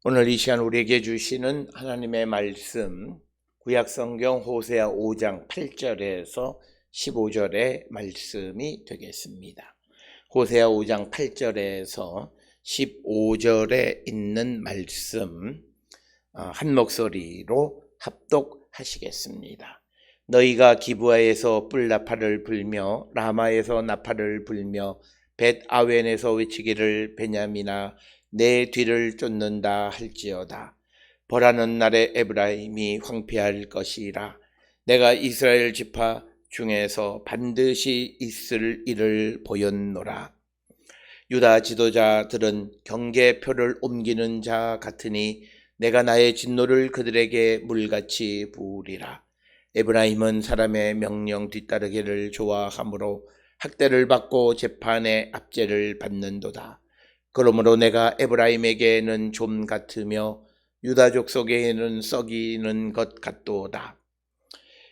오늘 이 시간 우리에게 주시는 하나님의 말씀, 구약성경 호세아 5장 8절에서 15절의 말씀이 되겠습니다. 호세아 5장 8절에서 15절에 있는 말씀 한 목소리로 합독하시겠습니다. 너희가 기브아에서 뿔나팔을 불며 라마에서 나팔을 불며 벳아웬에서 외치기를 베냐민아 내 뒤를 쫓는다 할지어다. 벌하는 날에 에브라임이 황폐할 것이라. 내가 이스라엘 지파 중에서 반드시 있을 일을 보였노라. 유다 지도자들은 경계표를 옮기는 자 같으니 내가 나의 진노를 그들에게 물같이 부으리라. 에브라임은 사람의 명령 뒤따르기를 좋아하므로 학대를 받고 재판의 압제를 받는도다. 그러므로 내가 에브라임에게는 좀 같으며 유다 족속에게는 썩이는 것 같도다.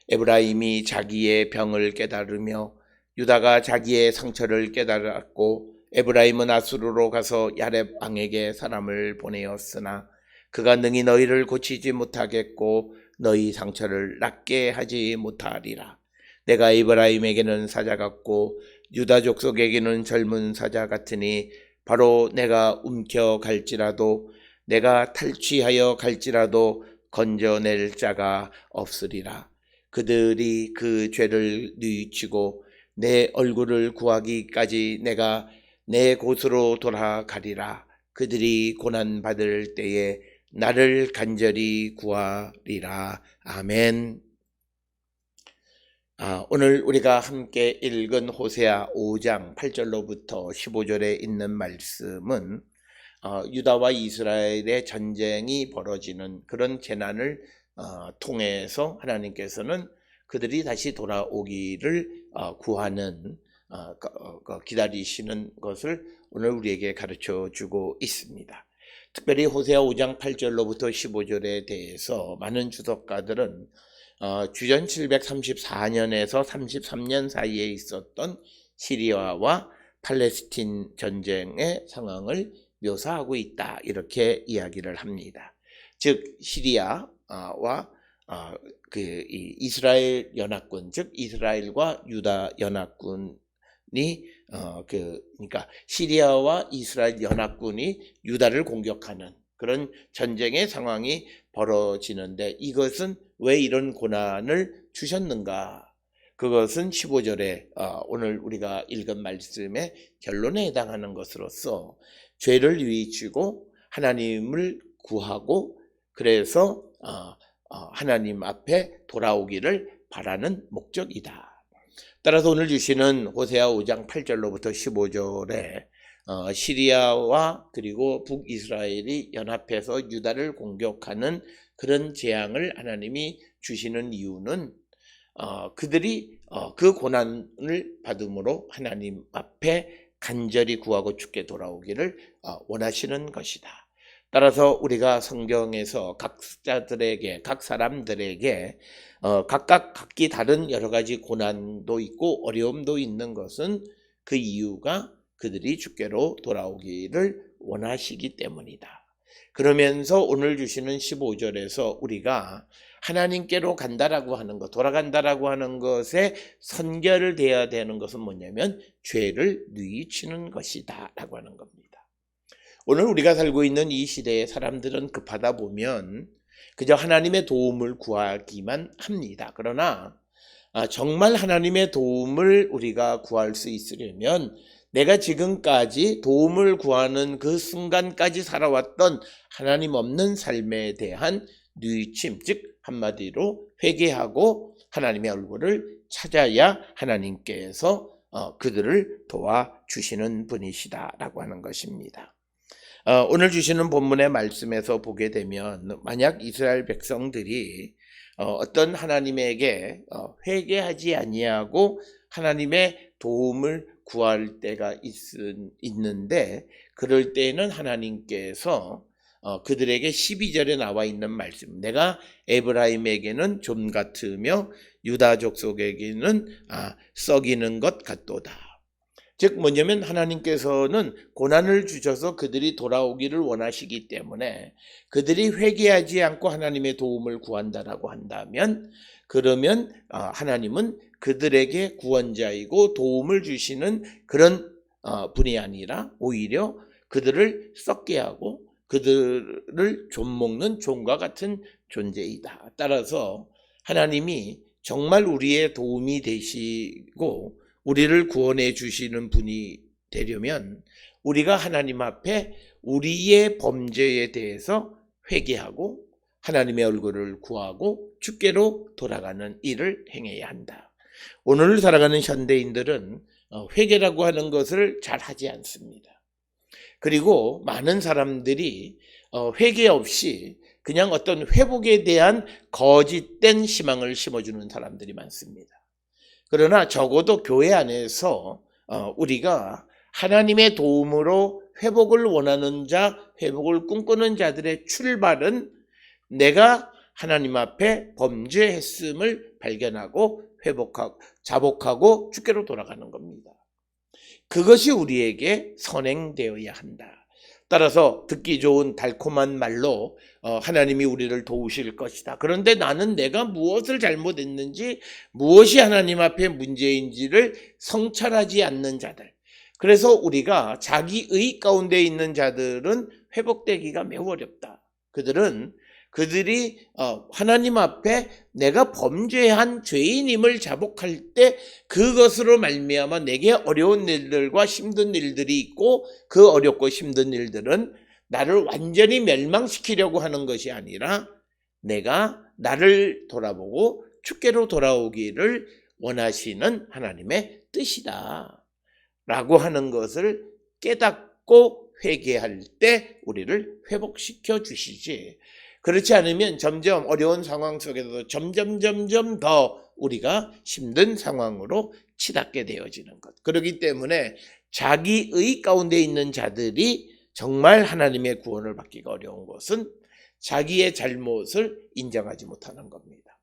에브라임이 자기의 병을 깨달으며 유다가 자기의 상처를 깨달았고 에브라임은 아수르로 가서 야렙 왕에게 사람을 보내었으나 그가 능히 너희를 고치지 못하겠고 너희 상처를 낫게 하지 못하리라. 내가 에브라임에게는 사자 같고 유다 족속에게는 젊은 사자 같으니 바로 내가 움켜갈지라도 내가 탈취하여 갈지라도 건져낼 자가 없으리라. 그들이 그 죄를 뉘우치고 내 얼굴을 구하기까지 내가 내 곳으로 돌아가리라. 그들이 고난받을 때에 나를 간절히 구하리라. 아멘. 오늘 우리가 함께 읽은 호세아 5장 8절로부터 15절에 있는 말씀은 유다와 이스라엘의 전쟁이 벌어지는 그런 재난을 통해서 하나님께서는 그들이 다시 돌아오기를 구하는 기다리시는 것을 오늘 우리에게 가르쳐 주고 있습니다. 특별히 호세아 5장 8절로부터 15절에 대해서 많은 주석가들은 주전 734년에서 33년 사이에 있었던 시리아와 팔레스틴 전쟁의 상황을 묘사하고 있다, 이렇게 이야기를 합니다. 즉 시리아와 이스라엘 연합군, 즉 이스라엘과 유다 연합군이 그러니까 시리아와 이스라엘 연합군이 유다를 공격하는 그런 전쟁의 상황이 벌어지는데, 이것은 왜 이런 고난을 주셨는가? 그것은 15절에 오늘 우리가 읽은 말씀의 결론에 해당하는 것으로서 죄를 뉘우치고 하나님을 구하고 그래서 하나님 앞에 돌아오기를 바라는 목적이다. 따라서 오늘 주시는 호세아 5장 8절로부터 15절에 시리아와 그리고 북이스라엘이 연합해서 유다를 공격하는 그런 재앙을 하나님이 주시는 이유는 그들이 그 고난을 받음으로 하나님 앞에 간절히 구하고 주께 돌아오기를 원하시는 것이다. 따라서 우리가 성경에서 각 사람들에게 각각 각기 다른 여러 가지 고난도 있고 어려움도 있는 것은 그 이유가 그들이 주께로 돌아오기를 원하시기 때문이다. 그러면서 오늘 주시는 15절에서 우리가 하나님께로 간다라고 하는 것, 돌아간다라고 하는 것에 선결돼야 되는 것은 뭐냐면 죄를 뉘우치는 것이다 라고 하는 겁니다. 오늘 우리가 살고 있는 이 시대의 사람들은 급하다 보면 그저 하나님의 도움을 구하기만 합니다. 그러나 정말 하나님의 도움을 우리가 구할 수 있으려면 내가 지금까지 도움을 구하는 그 순간까지 살아왔던 하나님 없는 삶에 대한 뉘우침, 즉 한마디로 회개하고 하나님의 얼굴을 찾아야 하나님께서 그들을 도와주시는 분이시다라고 하는 것입니다. 오늘 주시는 본문의 말씀에서 보게 되면 만약 이스라엘 백성들이 어떤 하나님에게 회개하지 아니하고 하나님의 도움을 구할 때가 있는데, 그럴 때는 하나님께서 그들에게 12절에 나와 있는 말씀, 내가 에브라임에게는 좀 같으며 유다 족속에게는 썩이는 것 같도다. 즉 뭐냐면 하나님께서는 고난을 주셔서 그들이 돌아오기를 원하시기 때문에 그들이 회개하지 않고 하나님의 도움을 구한다라고 한다면 그러면 하나님은 그들에게 구원자이고 도움을 주시는 그런 분이 아니라 오히려 그들을 썩게 하고 그들을 좀먹는 종과 같은 존재이다. 따라서 하나님이 정말 우리의 도움이 되시고 우리를 구원해 주시는 분이 되려면 우리가 하나님 앞에 우리의 범죄에 대해서 회개하고 하나님의 얼굴을 구하고 주께로 돌아가는 일을 행해야 한다. 오늘 살아가는 현대인들은 회개라고 하는 것을 잘 하지 않습니다. 그리고 많은 사람들이 회개 없이 그냥 어떤 회복에 대한 거짓된 희망을 심어주는 사람들이 많습니다. 그러나 적어도 교회 안에서 우리가 하나님의 도움으로 회복을 원하는 자, 회복을 꿈꾸는 자들의 출발은 내가 하나님 앞에 범죄했음을 발견하고 회복하고 자복하고 주께로 돌아가는 겁니다. 그것이 우리에게 선행되어야 한다. 따라서 듣기 좋은 달콤한 말로 하나님이 우리를 도우실 것이다. 그런데 나는 내가 무엇을 잘못했는지 무엇이 하나님 앞에 문제인지를 성찰하지 않는 자들. 그래서 우리가 자기의 가운데 있는 자들은 회복되기가 매우 어렵다. 그들이 하나님 앞에 내가 범죄한 죄인임을 자복할 때 그것으로 말미암아 내게 어려운 일들과 힘든 일들이 있고 그 어렵고 힘든 일들은 나를 완전히 멸망시키려고 하는 것이 아니라 내가 나를 돌아보고 주께로 돌아오기를 원하시는 하나님의 뜻이다 라고 하는 것을 깨닫고 회개할 때 우리를 회복시켜 주시지, 그렇지 않으면 점점 어려운 상황 속에서도 점점 더 우리가 힘든 상황으로 치닫게 되어지는 것. 그렇기 때문에 자기의 가운데 있는 자들이 정말 하나님의 구원을 받기가 어려운 것은 자기의 잘못을 인정하지 못하는 겁니다.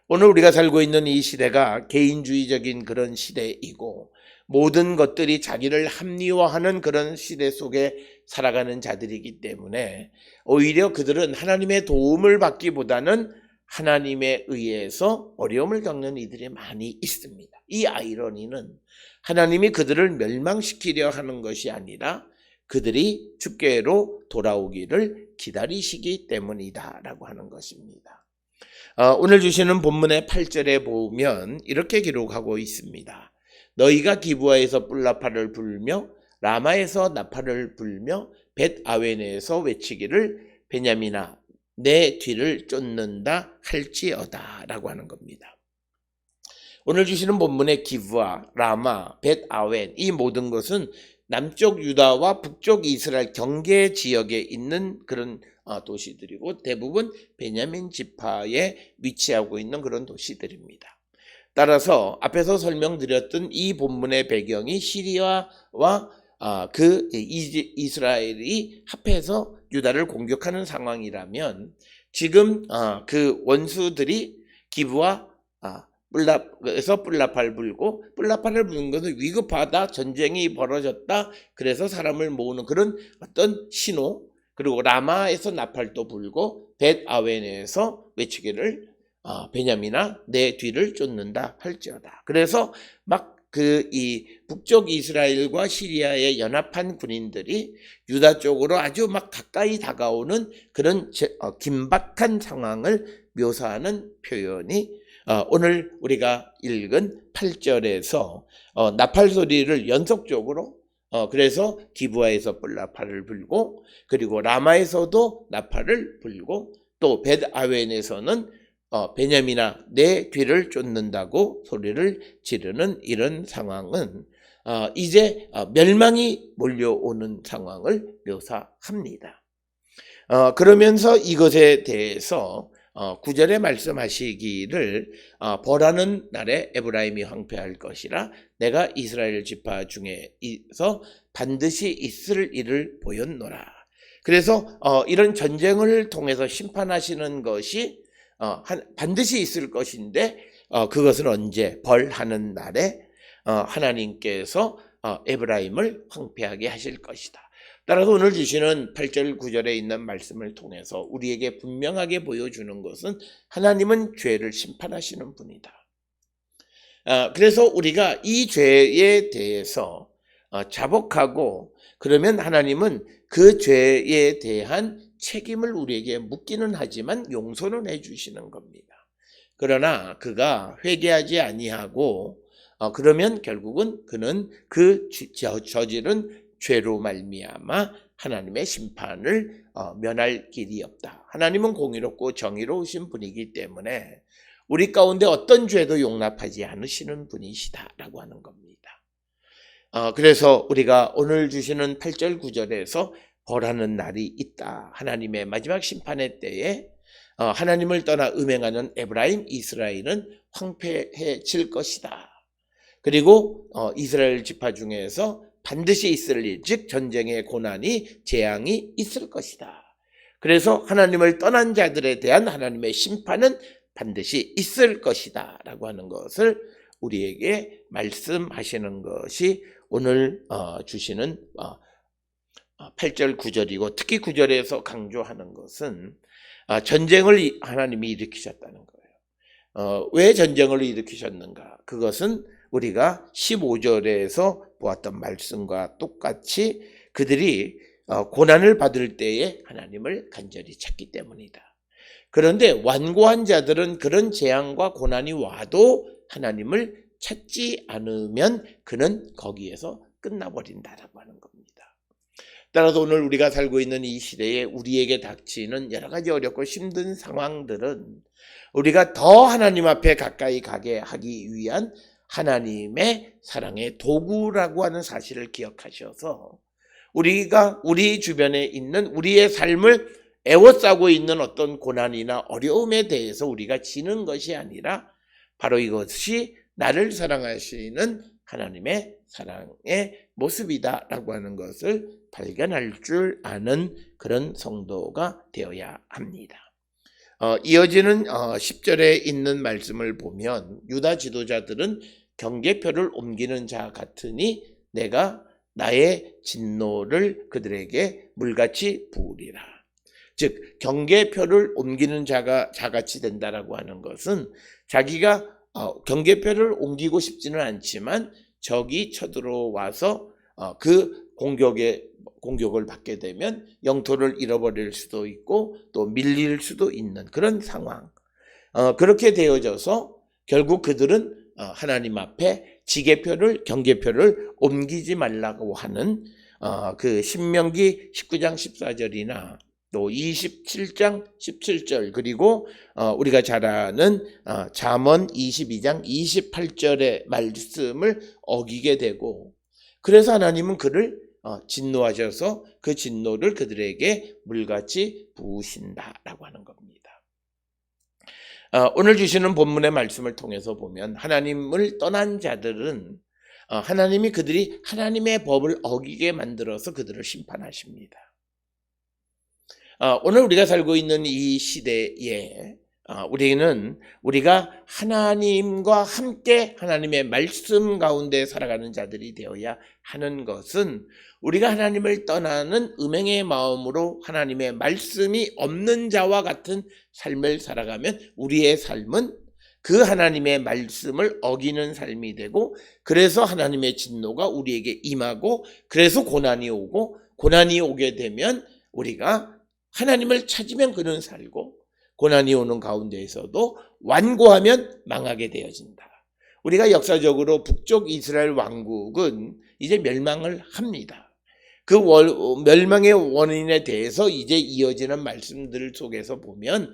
오늘 우리가 살고 있는 이 시대가 개인주의적인 그런 시대이고 모든 것들이 자기를 합리화하는 그런 시대 속에 살아가는 자들이기 때문에 오히려 그들은 하나님의 도움을 받기보다는 하나님에 의해서 어려움을 겪는 이들이 많이 있습니다. 이 아이러니는 하나님이 그들을 멸망시키려 하는 것이 아니라 그들이 주께로 돌아오기를 기다리시기 때문이다라고 하는 것입니다. 오늘 주시는 본문의 8절에 보면 이렇게 기록하고 있습니다. 너희가 기브아에서 뿔나팔을 불며 라마에서 나팔을 불며 벳아웬에서 외치기를 베냐민아 내 뒤를 쫓는다 할지어다 라고 하는 겁니다. 오늘 주시는 본문의 기브아, 라마, 벳아웬 이 모든 것은 남쪽 유다와 북쪽 이스라엘 경계 지역에 있는 그런 도시들이고 대부분 베냐민 지파에 위치하고 있는 그런 도시들입니다. 따라서 앞에서 설명드렸던 이 본문의 배경이 시리아와 이스라엘이 합해서 유다를 공격하는 상황이라면 지금 그 원수들이 기브와 뿔나에서 뿔나팔 불고 뿔나팔을 부는 것은 위급하다, 전쟁이 벌어졌다, 그래서 사람을 모으는 그런 어떤 신호, 그리고 라마에서 나팔도 불고 벳아웬에서 외치기를 베냐민아 내 뒤를 쫓는다 할지어다. 그래서 막 이 북쪽 이스라엘과 시리아의 연합한 군인들이 유다 쪽으로 아주 막 가까이 다가오는 그런 긴박한 상황을 묘사하는 표현이 오늘 우리가 읽은 8절에서 나팔 소리를 연속적으로 그래서 기브아에서 뿔나팔을 불고 그리고 라마에서도 나팔을 불고 또 벳아웬에서는 베냐민아 내 뒤를 쫓는다고 소리를 지르는 이런 상황은 이제 멸망이 몰려오는 상황을 묘사합니다. 그러면서 이것에 대해서 9절에 말씀하시기를 벌하는 날에 에브라임이 황폐할 것이라 내가 이스라엘 지파 중에서 반드시 있을 일을 보였노라. 그래서 이런 전쟁을 통해서 심판하시는 것이 반드시 있을 것인데 그것은 언제? 벌하는 날에 하나님께서 에브라임을 황폐하게 하실 것이다. 따라서 오늘 주시는 8절 9절에 있는 말씀을 통해서 우리에게 분명하게 보여주는 것은 하나님은 죄를 심판하시는 분이다. 그래서 우리가 이 죄에 대해서 자복하고 그러면 하나님은 그 죄에 대한 책임을 우리에게 묻기는 하지만 용서는 해주시는 겁니다. 그러나 그가 회개하지 아니하고 그러면 결국은 그는 그 저지른 죄로 말미암아 하나님의 심판을 면할 길이 없다. 하나님은 공의롭고 정의로우신 분이기 때문에 우리 가운데 어떤 죄도 용납하지 않으시는 분이시다라고 하는 겁니다. 그래서 우리가 오늘 주시는 8절 9절에서 벌하는 날이 있다. 하나님의 마지막 심판의 때에 하나님을 떠나 음행하는 에브라임, 이스라엘은 황폐해질 것이다. 그리고 이스라엘 지파 중에서 반드시 있을 일, 즉 전쟁의 고난이 재앙이 있을 것이다. 그래서 하나님을 떠난 자들에 대한 하나님의 심판은 반드시 있을 것이다 라고 하는 것을 우리에게 말씀하시는 것이 오늘 주시는 8절 9절이고 특히 9절에서 강조하는 것은 전쟁을 하나님이 일으키셨다는 거예요. 왜 전쟁을 일으키셨는가? 그것은 우리가 15절에서 보았던 말씀과 똑같이 그들이 고난을 받을 때에 하나님을 간절히 찾기 때문이다. 그런데 완고한 자들은 그런 재앙과 고난이 와도 하나님을 찾지 않으면 그는 거기에서 끝나버린다라고 하는 겁니다. 따라서 오늘 우리가 살고 있는 이 시대에 우리에게 닥치는 여러 가지 어렵고 힘든 상황들은 우리가 더 하나님 앞에 가까이 가게 하기 위한 하나님의 사랑의 도구라고 하는 사실을 기억하셔서 우리가 우리 주변에 있는 우리의 삶을 애워싸고 있는 어떤 고난이나 어려움에 대해서 우리가 지는 것이 아니라 바로 이것이 나를 사랑하시는 하나님의 사랑의 모습이다라고 하는 것을 발견할 줄 아는 그런 성도가 되어야 합니다. 이어지는 10절에 있는 말씀을 보면 유다 지도자들은 경계표를 옮기는 자 같으니 내가 나의 진노를 그들에게 물같이 부으리라. 즉 경계표를 옮기는 자같이 된다라고 하는 것은 자기가 경계표를 옮기고 싶지는 않지만 적이 쳐들어와서 그 공격을 받게 되면 영토를 잃어버릴 수도 있고 또 밀릴 수도 있는 그런 상황. 그렇게 되어져서 결국 그들은 하나님 앞에 지계표를 경계표를 옮기지 말라고 하는 그 신명기 19장 14절이나 또 27장 17절 그리고 우리가 잘 아는 잠언 22장 28절의 말씀을 어기게 되고 그래서 하나님은 그를 진노하셔서 그 진노를 그들에게 물같이 부으신다라고 하는 겁니다. 오늘 주시는 본문의 말씀을 통해서 보면 하나님을 떠난 자들은 하나님이 그들이 하나님의 법을 어기게 만들어서 그들을 심판하십니다. 오늘 우리가 살고 있는 이 시대에 우리가 하나님과 함께 하나님의 말씀 가운데 살아가는 자들이 되어야 하는 것은 우리가 하나님을 떠나는 음행의 마음으로 하나님의 말씀이 없는 자와 같은 삶을 살아가면 우리의 삶은 그 하나님의 말씀을 어기는 삶이 되고 그래서 하나님의 진노가 우리에게 임하고 그래서 고난이 오고 고난이 오게 되면 우리가 하나님을 찾으면 그는 살고 고난이 오는 가운데에서도 완고하면 망하게 되어진다. 우리가 역사적으로 북쪽 이스라엘 왕국은 이제 멸망을 합니다. 그 멸망의 원인에 대해서 이제 이어지는 말씀들 속에서 보면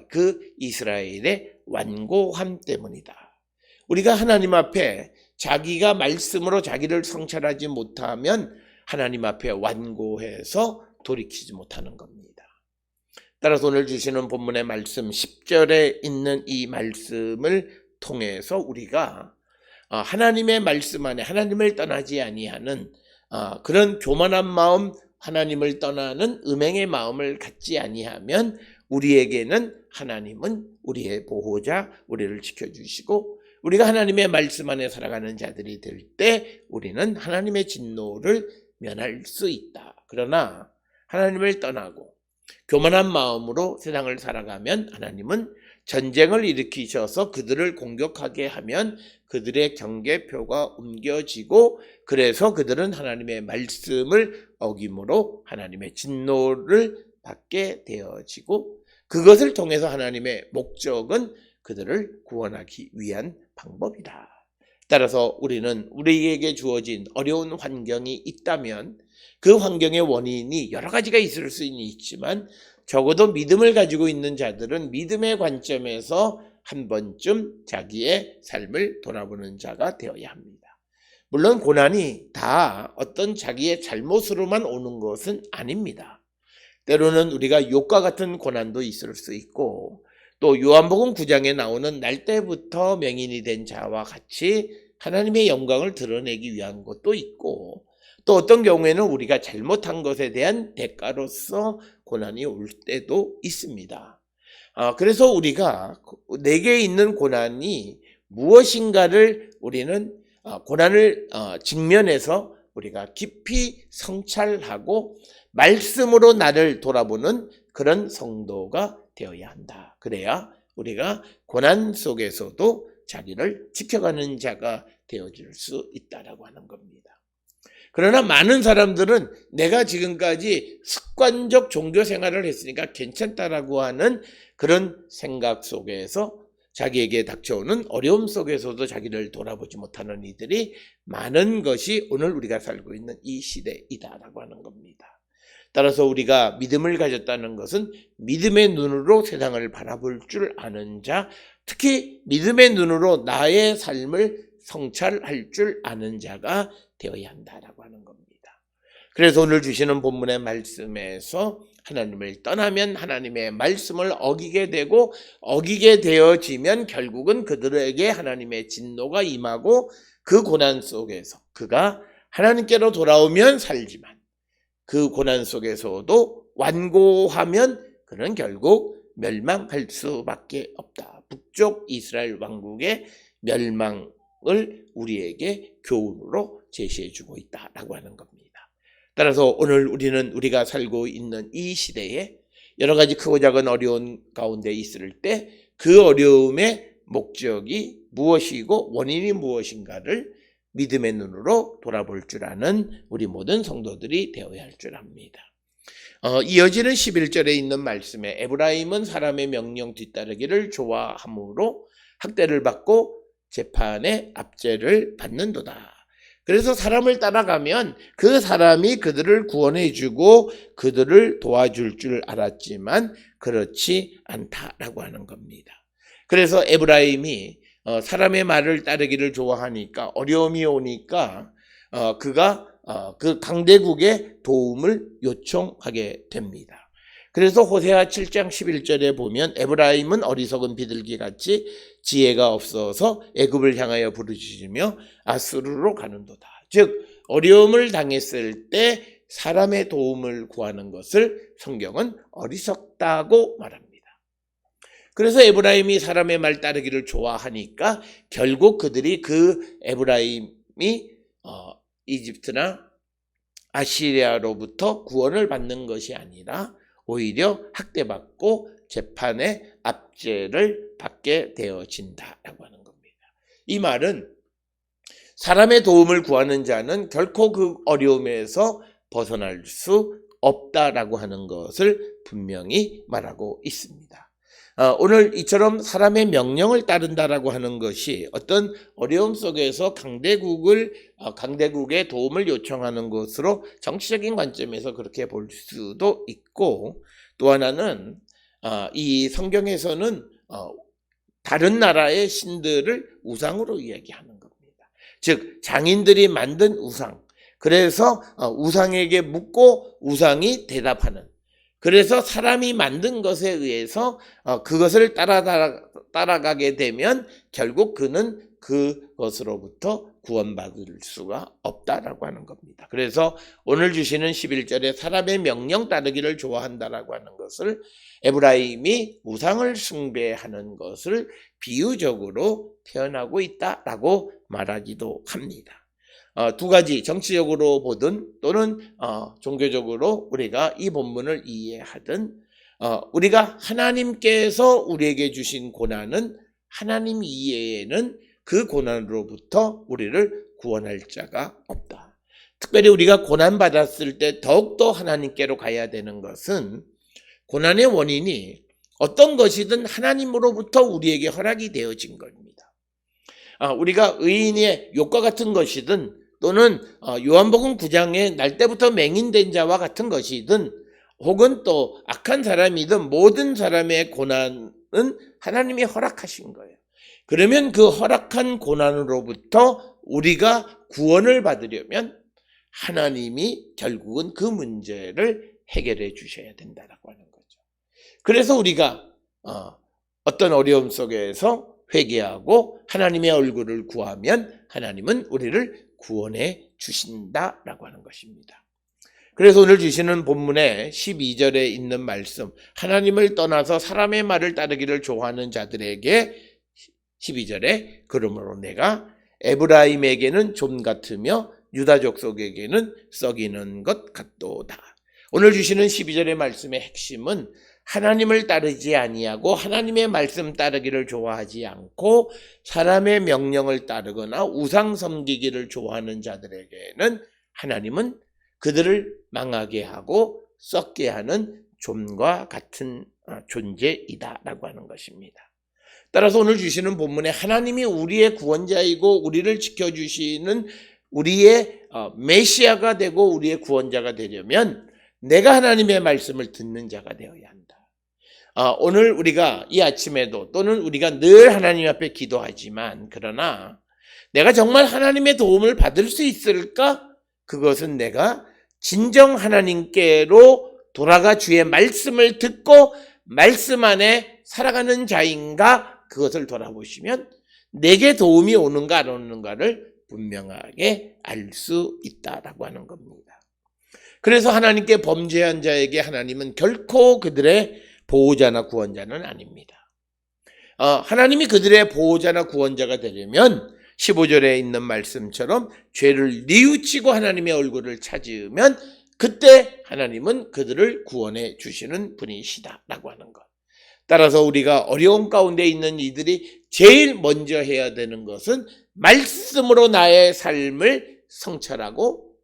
그 이스라엘의 완고함 때문이다. 우리가 하나님 앞에 자기가 말씀으로 자기를 성찰하지 못하면 하나님 앞에 완고해서 돌이키지 못하는 겁니다. 따라서 오늘 주시는 본문의 말씀 10절에 있는 이 말씀을 통해서 우리가 하나님의 말씀 안에 하나님을 떠나지 아니하는 그런 교만한 마음, 하나님을 떠나는 음행의 마음을 갖지 아니하면 우리에게는 하나님은 우리의 보호자, 우리를 지켜주시고 우리가 하나님의 말씀 안에 살아가는 자들이 될 때 우리는 하나님의 진노를 면할 수 있다. 그러나 하나님을 떠나고 교만한 마음으로 세상을 살아가면 하나님은 전쟁을 일으키셔서 그들을 공격하게 하면 그들의 경계표가 옮겨지고 그래서 그들은 하나님의 말씀을 어김으로 하나님의 진노를 받게 되어지고 그것을 통해서 하나님의 목적은 그들을 구원하기 위한 방법이다. 따라서 우리는 우리에게 주어진 어려운 환경이 있다면 그 환경의 원인이 여러 가지가 있을 수는 있지만 적어도 믿음을 가지고 있는 자들은 믿음의 관점에서 한 번쯤 자기의 삶을 돌아보는 자가 되어야 합니다. 물론 고난이 다 어떤 자기의 잘못으로만 오는 것은 아닙니다. 때로는 우리가 욥과 같은 고난도 있을 수 있고 또 요한복음 9장에 나오는 날 때부터 명인이 된 자와 같이 하나님의 영광을 드러내기 위한 것도 있고 또 어떤 경우에는 우리가 잘못한 것에 대한 대가로서 고난이 올 때도 있습니다. 그래서 우리가 내게 있는 고난이 무엇인가를 우리는 고난을 직면해서 우리가 깊이 성찰하고 말씀으로 나를 돌아보는 그런 성도가 되어야 한다. 그래야 우리가 고난 속에서도 자기를 지켜가는 자가 되어줄 수 있다라고 하는 겁니다. 그러나 많은 사람들은 내가 지금까지 습관적 종교 생활을 했으니까 괜찮다라고 하는 그런 생각 속에서 자기에게 닥쳐오는 어려움 속에서도 자기를 돌아보지 못하는 이들이 많은 것이 오늘 우리가 살고 있는 이 시대이다라고 하는 겁니다. 따라서 우리가 믿음을 가졌다는 것은 믿음의 눈으로 세상을 바라볼 줄 아는 자, 특히 믿음의 눈으로 나의 삶을 성찰할 줄 아는 자가 되어야 한다라고 하는 겁니다. 그래서 오늘 주시는 본문의 말씀에서 하나님을 떠나면 하나님의 말씀을 어기게 되고 어기게 되어지면 결국은 그들에게 하나님의 진노가 임하고 그 고난 속에서 그가 하나님께로 돌아오면 살지만 그 고난 속에서도 완고하면 그는 결국 멸망할 수밖에 없다. 북쪽 이스라엘 왕국의 멸망을 우리에게 교훈으로 제시해주고 있다라고 하는 겁니다. 따라서 오늘 우리는 우리가 살고 있는 이 시대에 여러 가지 크고 작은 어려운 가운데 있을 때 그 어려움의 목적이 무엇이고 원인이 무엇인가를 믿음의 눈으로 돌아볼 줄 아는 우리 모든 성도들이 되어야 할 줄 압니다. 이어지는 11절에 있는 말씀에 에브라임은 사람의 명령 뒤따르기를 좋아함으로 학대를 받고 재판의 압제를 받는도다. 그래서 사람을 따라가면 그 사람이 그들을 구원해주고 그들을 도와줄 줄 알았지만 그렇지 않다라고 하는 겁니다. 그래서 에브라임이 사람의 말을 따르기를 좋아하니까 어려움이 오니까 그가 그 강대국의 도움을 요청하게 됩니다. 그래서 호세아 7장 11절에 보면 에브라임은 어리석은 비둘기같이 지혜가 없어서 애굽을 향하여 부르짖으며 아수르로 가는도다. 즉 어려움을 당했을 때 사람의 도움을 구하는 것을 성경은 어리석다고 말합니다. 그래서 에브라임이 사람의 말 따르기를 좋아하니까 결국 그들이 그 에브라임이 이집트나 아시리아로부터 구원을 받는 것이 아니라 오히려 학대받고 재판의 압제를 받게 되어진다라고 하는 겁니다. 이 말은 사람의 도움을 구하는 자는 결코 그 어려움에서 벗어날 수 없다라고 하는 것을 분명히 말하고 있습니다. 오늘 이처럼 사람의 명령을 따른다라고 하는 것이 어떤 어려움 속에서 강대국의 도움을 요청하는 것으로 정치적인 관점에서 그렇게 볼 수도 있고 또 하나는 이 성경에서는 다른 나라의 신들을 우상으로 이야기하는 겁니다. 즉 장인들이 만든 우상, 그래서 우상에게 묻고 우상이 대답하는, 그래서 사람이 만든 것에 의해서 그것을 따라가게 되면 결국 그는 그것으로부터 구원받을 수가 없다라고 하는 겁니다. 그래서 오늘 주시는 11절에 사람의 명령 따르기를 좋아한다라고 하는 것을 에브라임이 우상을 숭배하는 것을 비유적으로 표현하고 있다라고 말하기도 합니다. 두 가지 정치적으로 보든 또는 종교적으로 우리가 이 본문을 이해하든 우리가 하나님께서 우리에게 주신 고난은 하나님 이외에는 그 고난으로부터 우리를 구원할 자가 없다. 특별히 우리가 고난받았을 때 더욱더 하나님께로 가야 되는 것은 고난의 원인이 어떤 것이든 하나님으로부터 우리에게 허락이 되어진 겁니다. 우리가 의인의 욕과 같은 것이든 또는 요한복음 9장에 날 때부터 맹인된 자와 같은 것이든 혹은 또 악한 사람이든 모든 사람의 고난은 하나님이 허락하신 거예요. 그러면 그 허락한 고난으로부터 우리가 구원을 받으려면 하나님이 결국은 그 문제를 해결해 주셔야 된다라고 하는 거죠. 그래서 우리가 어떤 어려움 속에서 회개하고 하나님의 얼굴을 구하면 하나님은 우리를 구원해 주신다라고 하는 것입니다. 그래서 오늘 주시는 본문의 12절에 있는 말씀, 하나님을 떠나서 사람의 말을 따르기를 좋아하는 자들에게 12절에 그러므로 내가 에브라임에게는 좀 같으며 유다 족속에게는 썩이는 것 같도다. 오늘 주시는 12절의 말씀의 핵심은 하나님을 따르지 아니하고 하나님의 말씀 따르기를 좋아하지 않고 사람의 명령을 따르거나 우상 섬기기를 좋아하는 자들에게는 하나님은 그들을 망하게 하고 썩게 하는 좀과 같은 존재이다라고 하는 것입니다. 따라서 오늘 주시는 본문에 하나님이 우리의 구원자이고 우리를 지켜주시는 우리의 메시아가 되고 우리의 구원자가 되려면 내가 하나님의 말씀을 듣는 자가 되어야 한다. 오늘 우리가 이 아침에도 또는 우리가 늘 하나님 앞에 기도하지만 그러나 내가 정말 하나님의 도움을 받을 수 있을까? 그것은 내가 진정 하나님께로 돌아가 주의 말씀을 듣고 말씀 안에 살아가는 자인가? 그것을 돌아보시면 내게 도움이 오는가 안 오는가를 분명하게 알 수 있다라고 하는 겁니다. 그래서 하나님께 범죄한 자에게 하나님은 결코 그들의 보호자나 구원자는 아닙니다. 하나님이 그들의 보호자나 구원자가 되려면 15절에 있는 말씀처럼 죄를 뉘우치고 하나님의 얼굴을 찾으면 그때 하나님은 그들을 구원해 주시는 분이시다라고 하는 것. 따라서 우리가 어려움 가운데 있는 이들이 제일 먼저 해야 되는 것은 말씀으로 나의 삶을 성찰하고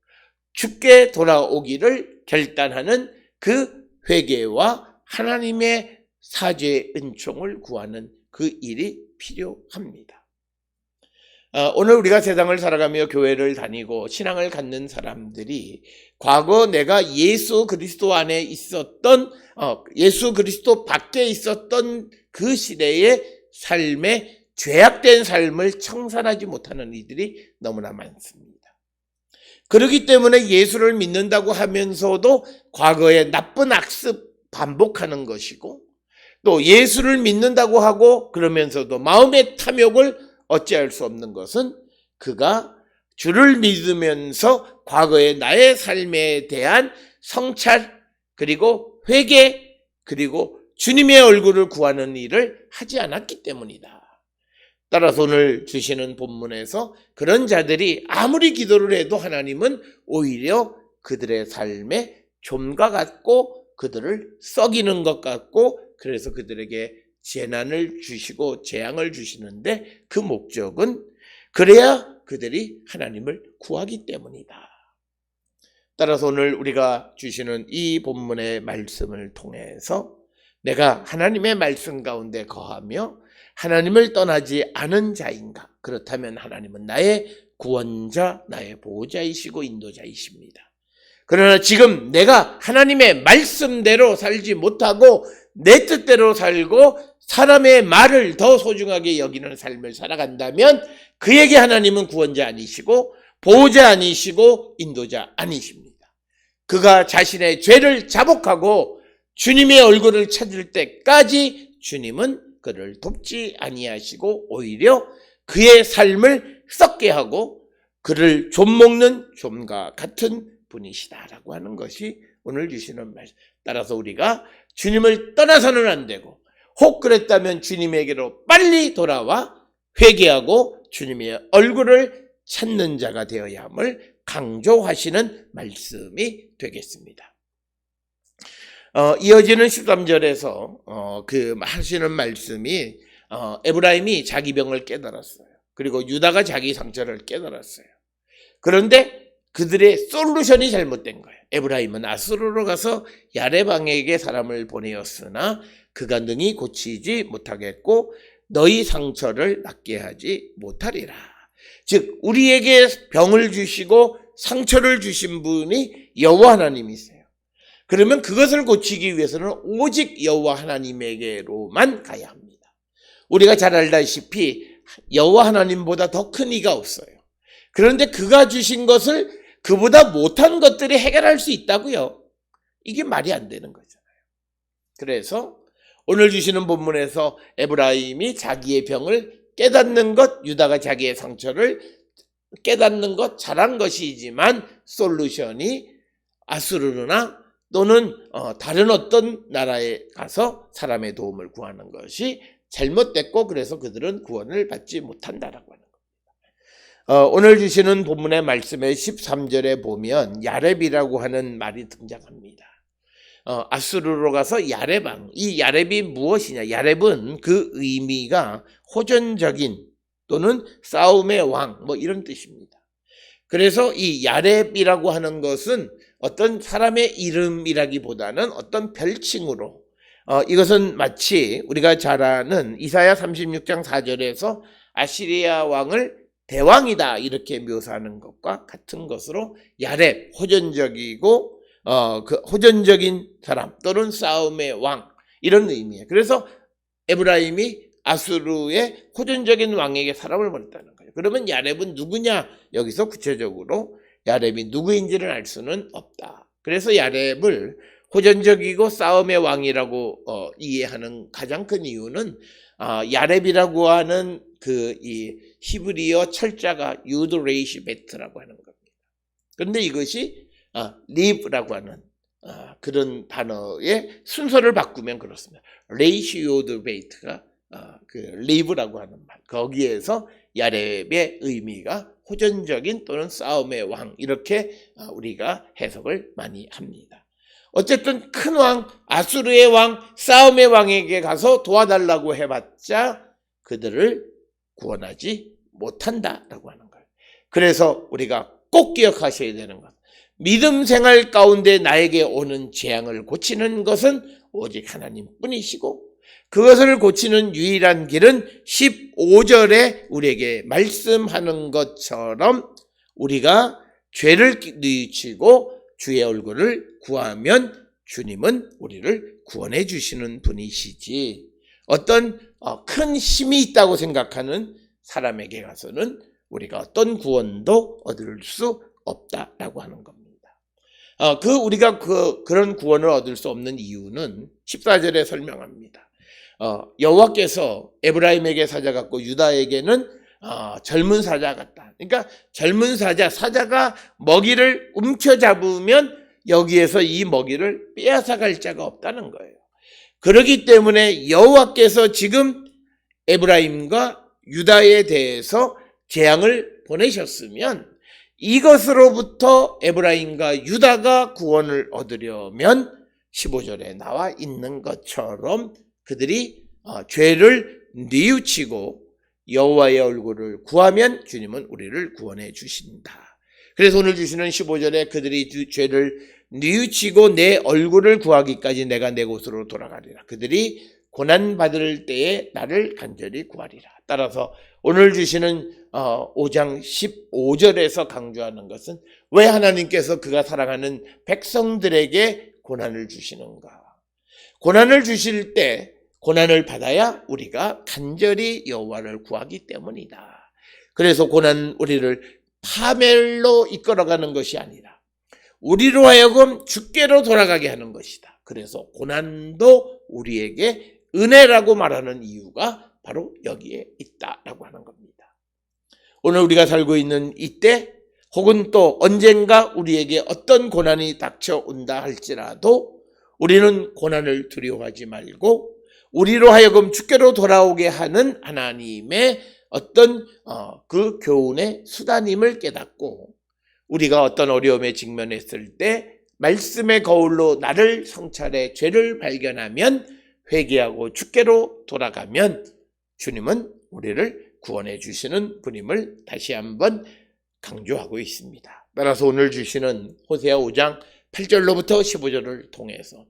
주께 돌아오기를 결단하는 그 회개와 하나님의 사죄의 은총을 구하는 그 일이 필요합니다. 오늘 우리가 세상을 살아가며 교회를 다니고 신앙을 갖는 사람들이 과거 내가 예수 그리스도 안에 있었던 예수 그리스도 밖에 있었던 그 시대의 삶에 죄악된 삶을 청산하지 못하는 이들이 너무나 많습니다. 그렇기 때문에 예수를 믿는다고 하면서도 과거의 나쁜 악습 반복하는 것이고 또 예수를 믿는다고 하고 그러면서도 마음의 탐욕을 어찌할 수 없는 것은 그가 주를 믿으면서 과거의 나의 삶에 대한 성찰 그리고 회개 그리고 주님의 얼굴을 구하는 일을 하지 않았기 때문이다. 따라서 오늘 주시는 본문에서 그런 자들이 아무리 기도를 해도 하나님은 오히려 그들의 삶에 좀과 같고 그들을 썩이는 것 같고 그래서 그들에게 재난을 주시고 재앙을 주시는데 그 목적은 그래야 그들이 하나님을 구하기 때문이다. 따라서 오늘 우리가 주시는 이 본문의 말씀을 통해서 내가 하나님의 말씀 가운데 거하며 하나님을 떠나지 않은 자인가? 그렇다면 하나님은 나의 구원자, 나의 보호자이시고 인도자이십니다. 그러나 지금 내가 하나님의 말씀대로 살지 못하고 내 뜻대로 살고 사람의 말을 더 소중하게 여기는 삶을 살아간다면 그에게 하나님은 구원자 아니시고 보호자 아니시고 인도자 아니십니다. 그가 자신의 죄를 자복하고 주님의 얼굴을 찾을 때까지 주님은 그를 돕지 아니하시고 오히려 그의 삶을 썩게 하고 그를 좀먹는 좀과 같은 분이시다라고 하는 것이 오늘 주시는 말씀. 따라서 우리가 주님을 떠나서는 안 되고 혹 그랬다면 주님에게로 빨리 돌아와 회개하고 주님의 얼굴을 찾는 자가 되어야 함을 강조하시는 말씀이 되겠습니다. 이어지는 13절에서 하시는 말씀이 에브라임이 자기 병을 깨달았어요. 그리고 유다가 자기 상처를 깨달았어요. 그런데 그들의 솔루션이 잘못된 거예요. 에브라임은 아수르로 가서 야레방에게 사람을 보내었으나 그가 능히 고치지 못하겠고 너희 상처를 낫게 하지 못하리라. 즉 우리에게 병을 주시고 상처를 주신 분이 여호와 하나님이세요. 그러면 그것을 고치기 위해서는 오직 여호와 하나님에게로만 가야 합니다. 우리가 잘 알다시피 여호와 하나님보다 더 큰 이가 없어요. 그런데 그가 주신 것을 그보다 못한 것들이 해결할 수 있다고요? 이게 말이 안 되는 거잖아요. 그래서 오늘 주시는 본문에서 에브라임이 자기의 병을 깨닫는 것, 유다가 자기의 상처를 깨닫는 것 잘한 것이지만 솔루션이 아수르나 또는 다른 어떤 나라에 가서 사람의 도움을 구하는 것이 잘못됐고 그래서 그들은 구원을 받지 못한다라고 하는 겁니다. 오늘 주시는 본문의 말씀의 13절에 보면 야렙이라고 하는 말이 등장합니다. 아수르로 가서 야레방, 이 야렙이 무엇이냐? 야렙은 그 의미가 호전적인 또는 싸움의 왕 이런 뜻입니다. 그래서 이 야렙이라고 하는 것은 어떤 사람의 이름이라기보다는 어떤 별칭으로 이것은 마치 우리가 잘 아는 이사야 36장 4절에서 아시리아 왕을 대왕이다 이렇게 묘사하는 것과 같은 것으로 야렙, 호전적이고 그 호전적인 사람 또는 싸움의 왕 이런 의미예요. 그래서 에브라임이 아수르의 호전적인 왕에게 사람을 보냈다는 거예요. 그러면 야렙은 누구냐? 여기서 구체적으로 야렙이 누구인지를 알 수는 없다. 그래서 야렙을 호전적이고 싸움의 왕이라고 이해하는 가장 큰 이유는 야렙이라고 하는 이 히브리어 철자가 유드레이시 베트라고 하는 겁니다. 그런데 이것이 live라고 하는 그런 단어의 순서를 바꾸면 그렇습니다. 레이시오드 베이트가 그 live라고 하는 말, 거기에서 야렙의 의미가 호전적인 또는 싸움의 왕 이렇게 우리가 해석을 많이 합니다. 어쨌든 큰 왕, 아수르의 왕, 싸움의 왕에게 가서 도와달라고 해봤자 그들을 구원하지 못한다라고 하는 거예요. 그래서 우리가 꼭 기억하셔야 되는 것, 믿음 생활 가운데 나에게 오는 재앙을 고치는 것은 오직 하나님뿐이시고 그것을 고치는 유일한 길은 15절에 우리에게 말씀하는 것처럼 우리가 죄를 뉘우치고 주의 얼굴을 구하면 주님은 우리를 구원해 주시는 분이시지 어떤 큰 힘이 있다고 생각하는 사람에게 가서는 우리가 어떤 구원도 얻을 수 없다라고 하는 겁니다. 우리가 그런 구원을 얻을 수 없는 이유는 14절에 설명합니다. 여호와께서 에브라임에게 사자 같고 유다에게는 젊은 사자 같다. 그러니까 젊은 사자가 먹이를 움켜잡으면 여기에서 이 먹이를 빼앗아갈 자가 없다는 거예요. 그렇기 때문에 여호와께서 지금 에브라임과 유다에 대해서 재앙을 보내셨으면 이것으로부터 에브라임과 유다가 구원을 얻으려면 15절에 나와 있는 것처럼 그들이 죄를 뉘우치고 여호와의 얼굴을 구하면 주님은 우리를 구원해 주신다. 그래서 오늘 주시는 15절에 그들이 죄를 뉘우치고 내 얼굴을 구하기까지 내가 내 곳으로 돌아가리라. 그들이 고난받을 때에 나를 간절히 구하리라. 따라서 오늘 주시는 5장 15절에서 강조하는 것은 왜 하나님께서 그가 사랑하는 백성들에게 고난을 주시는가? 고난을 주실 때 고난을 받아야 우리가 간절히 여호와를 구하기 때문이다. 그래서 고난 우리를 파멸로 이끌어가는 것이 아니라 우리로 하여금 주께로 돌아가게 하는 것이다. 그래서 고난도 우리에게 은혜라고 말하는 이유가 바로 여기에 있다라고 하는 겁니다. 오늘 우리가 살고 있는 이때 혹은 또 언젠가 우리에게 어떤 고난이 닥쳐온다 할지라도 우리는 고난을 두려워하지 말고 우리로 하여금 주께로 돌아오게 하는 하나님의 어떤 그 교훈의 수단임을 깨닫고 우리가 어떤 어려움에 직면했을 때 말씀의 거울로 나를 성찰해 죄를 발견하면 회개하고 주께로 돌아가면 주님은 우리를 구원해 주시는 분임을 다시 한번 강조하고 있습니다. 따라서 오늘 주시는 호세아 5장 8절로부터 15절을 통해서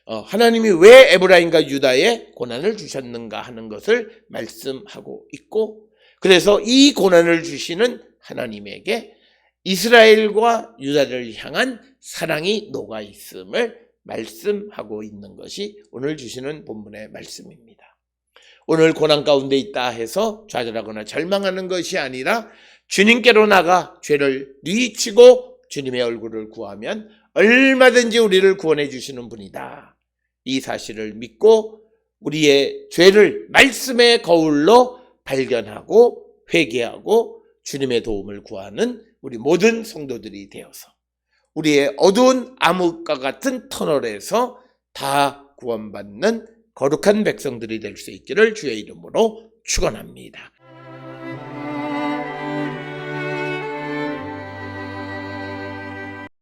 하나님이 왜 에브라임과 유다에 고난을 주셨는가 하는 것을 말씀하고 있고, 그래서 이 고난을 주시는 하나님에게 이스라엘과 유다를 향한 사랑이 녹아 있음을 말씀하고 있는 것이 오늘 주시는 본문의 말씀입니다. 오늘 고난 가운데 있다 해서 좌절하거나 절망하는 것이 아니라 주님께로 나가 죄를 뉘치고 주님의 얼굴을 구하면 얼마든지 우리를 구원해 주시는 분이다. 이 사실을 믿고 우리의 죄를 말씀의 거울로 발견하고 회개하고 주님의 도움을 구하는 우리 모든 성도들이 되어서 우리의 어두운 암흑과 같은 터널에서 다 구원받는 거룩한 백성들이 될 수 있기를 주의 이름으로 축원합니다.